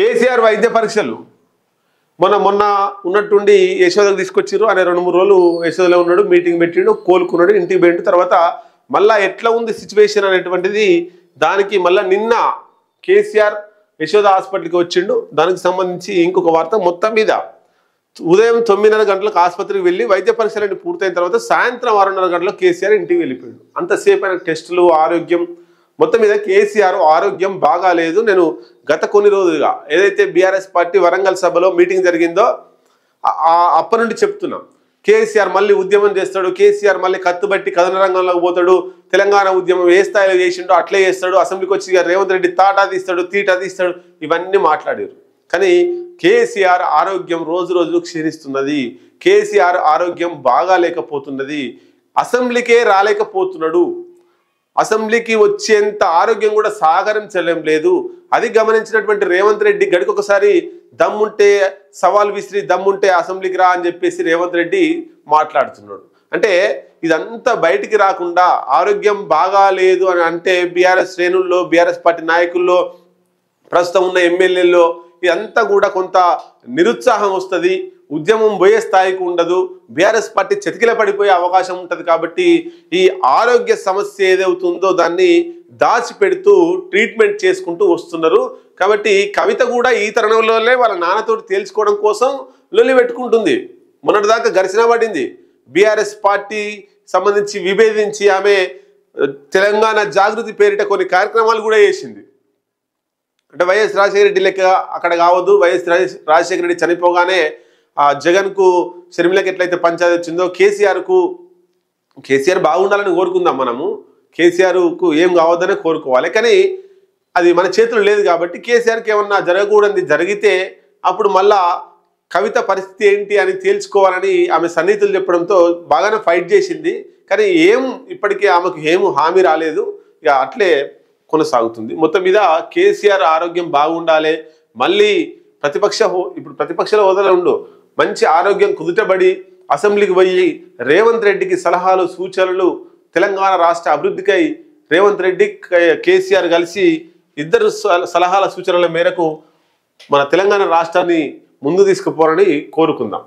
కేసీఆర్ వైద్య పరీక్షలు మొన్న ఉన్నట్టుండి యశోదకు తీసుకొచ్చారు. ఆయన 2-3 రోజులు యశోదలో ఉన్నాడు, మీటింగ్ పెట్టిండు, కోలుకున్నాడు, ఇంటికి పోయిండు. తర్వాత మళ్ళా ఎట్లా ఉంది సిచ్యువేషన్ అనేటువంటిది దానికి మళ్ళీ నిన్న కేసీఆర్ యశోద హాస్పిటల్కి వచ్చిండు. దానికి సంబంధించి ఇంకొక వార్త. మొత్తం మీద ఉదయం 9:30 గంటలకు ఆసుపత్రికి వెళ్ళి వైద్య పరీక్షలన్నీ పూర్తయిన తర్వాత సాయంత్రం 6:30 గంటలకు కేసీఆర్ ఇంటికి వెళ్ళిపోయాడు. అంతసేపు అయిన టెస్టులు, ఆరోగ్యం, మొత్తం మీద కేసీఆర్ ఆరోగ్యం బాగాలేదు. నేను గత కొన్ని రోజులుగా ఏదైతే బీఆర్ఎస్ పార్టీ వరంగల్ సభలో మీటింగ్ జరిగిందో అప్పటి నుండి చెప్తున్నా, కేసీఆర్ మళ్ళీ ఉద్యమం చేస్తాడు, కేసీఆర్ మళ్ళీ కత్తుబట్టి కథన రంగంలోకి పోతాడు, తెలంగాణ ఉద్యమం ఏ స్థాయిలో చేసిండో అట్లే చేస్తాడు, అసెంబ్లీకి వచ్చి రేవంత్ రెడ్డి తాటా తీస్తాడు, తీటా తీస్తాడు, ఇవన్నీ మాట్లాడారు. కానీ కేసీఆర్ ఆరోగ్యం రోజు రోజు క్షీణిస్తున్నది. కేసీఆర్ ఆరోగ్యం బాగాలేకపోతున్నది. అసెంబ్లీకే రాలేకపోతున్నాడు. అసెంబ్లీకి వచ్చేంత ఆరోగ్యం కూడా సాగరించలేం లేదు. అది గమనించినటువంటి రేవంత్ రెడ్డి గడికొకసారి దమ్ముంటే సవాల్ విసిరి దమ్ముంటే అసెంబ్లీకి రా అని చెప్పేసి రేవంత్ రెడ్డి మాట్లాడుతున్నాడు. అంటే ఇదంతా బయటికి రాకుండా ఆరోగ్యం బాగాలేదు అని అంటే బీఆర్ఎస్ శ్రేణుల్లో, బీఆర్ఎస్ పార్టీ నాయకుల్లో, ప్రస్తుతం ఉన్న ఎమ్మెల్యేల్లో ఇదంతా కూడా కొంత నిరుత్సాహం వస్తుంది. ఉద్యమం పోయే స్థాయికి ఉండదు. బీఆర్ఎస్ పార్టీ చతికిల పడిపోయే అవకాశం ఉంటుంది. కాబట్టి ఈ ఆరోగ్య సమస్య ఏదవుతుందో దాన్ని దాచిపెడుతూ ట్రీట్మెంట్ చేసుకుంటూ వస్తున్నారు. కాబట్టి కవిత కూడా ఈ తరుణంలోనే వాళ్ళ నాన్నతోటి తేల్చుకోవడం కోసం లొల్లి పెట్టుకుంటుంది. మొన్నటిదాకా ఘర్షణ పడింది. బీఆర్ఎస్ పార్టీ సంబంధించి విభేదించి ఆమె తెలంగాణ జాగృతి పేరిట కొన్ని కార్యక్రమాలు కూడా చేసింది. అంటే వైఎస్ రాజశేఖర రెడ్డి లెక్క అక్కడ కావద్దు, వైఎస్ రాజశేఖర రెడ్డి చనిపోగానే జగన్కు షర్మిలకి ఎట్లయితే పంచాయతీ వచ్చిందో కేసీఆర్ బాగుండాలని కోరుకుందాం. మనము కేసీఆర్కు ఏం కావద్దనే కోరుకోవాలి. కానీ అది మన చేతులు లేదు. కాబట్టి కేసీఆర్కి ఏమన్నా జరగకూడదు జరిగితే అప్పుడు మళ్ళా కవిత పరిస్థితి ఏంటి అని తేల్చుకోవాలని ఆమె సన్నిహితులు చెప్పడంతో బాగానే ఫైట్ చేసింది. కానీ ఇప్పటికీ ఆమెకు ఏం హామీ రాలేదు. ఇక అట్లే కొనసాగుతుంది. మొత్తం మీద కేసీఆర్ ఆరోగ్యం బాగుండాలి. మళ్ళీ ఇప్పుడు ప్రతిపక్షాల హోదాలో ఉండు మంచి ఆరోగ్యం కుదుటబడి అసెంబ్లీకి పోయి రేవంత్ రెడ్డికి సలహాలు, సూచనలు, తెలంగాణ రాష్ట్ర అభివృద్ధికై రేవంత్ రెడ్డి, కేసీఆర్ కలిసి ఇద్దరు సలహాల సూచనల మేరకు మన తెలంగాణ రాష్ట్రాన్ని ముందు తీసుకుపోవాలని కోరుకుందాం.